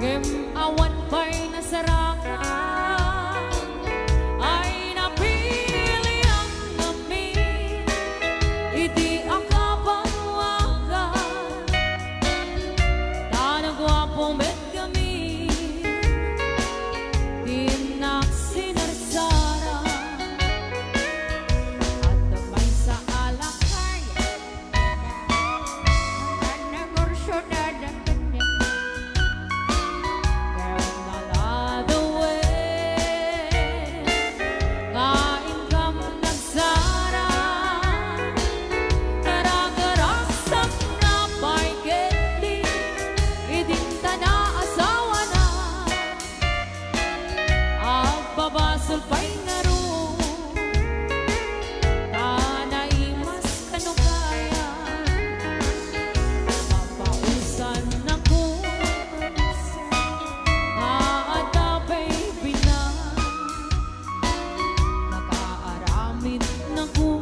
Awan ba'y nasarakan ay napili ang namin, iti akabawagan tanagwapong bet kami tinak sinarsara at may sa alakay ang negosyo dadating babasol pa'y ngaro tanay mas kanukaya mapausan ako naadapay binan nakaaramid na ko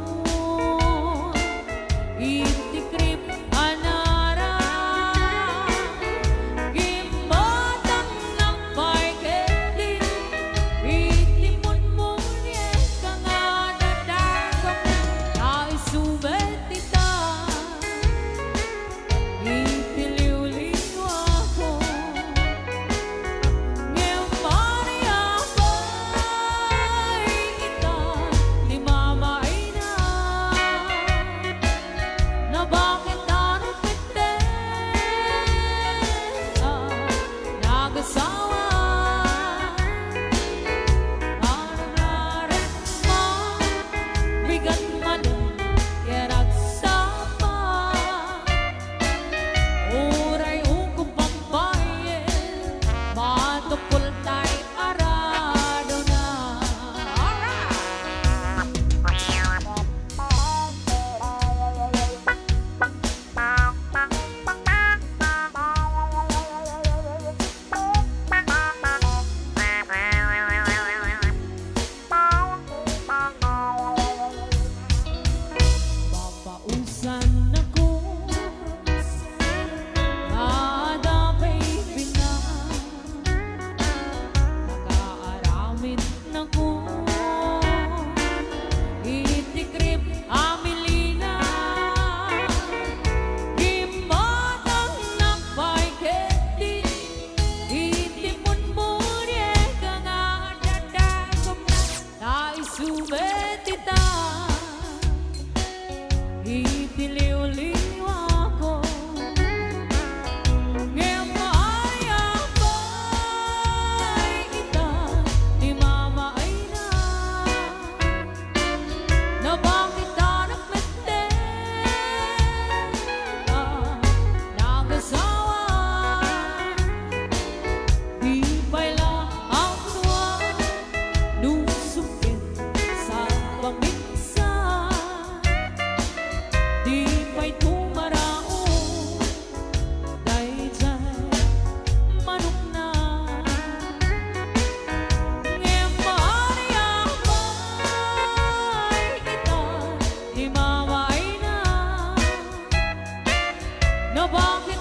itikrip anara gimatang ng pa'y ketin itimon mo niya ka nga dadagam naisubetita itiliw-liw ako ngayon Maria ba'y ita ni Mama ay na bakit narapete nagasawa ararat mo bigat man yarat sapa uray ukong pambayan matupul tay arado na papausan ako nadapay binan nakaaramid na ko itikrip amilina gimatang ng pa'y ketin itimon mo niya ka nga dadagam naisubetita itiliw-liw ako ngayon Maria ba'y ita ni Mama ay na bakit nakmete nagasawa di pala ang tuwa nusupin sa paminsan di pa'y tumarao dayjay manok na ngayon Maria ba'y ita ni Mama ay na bakit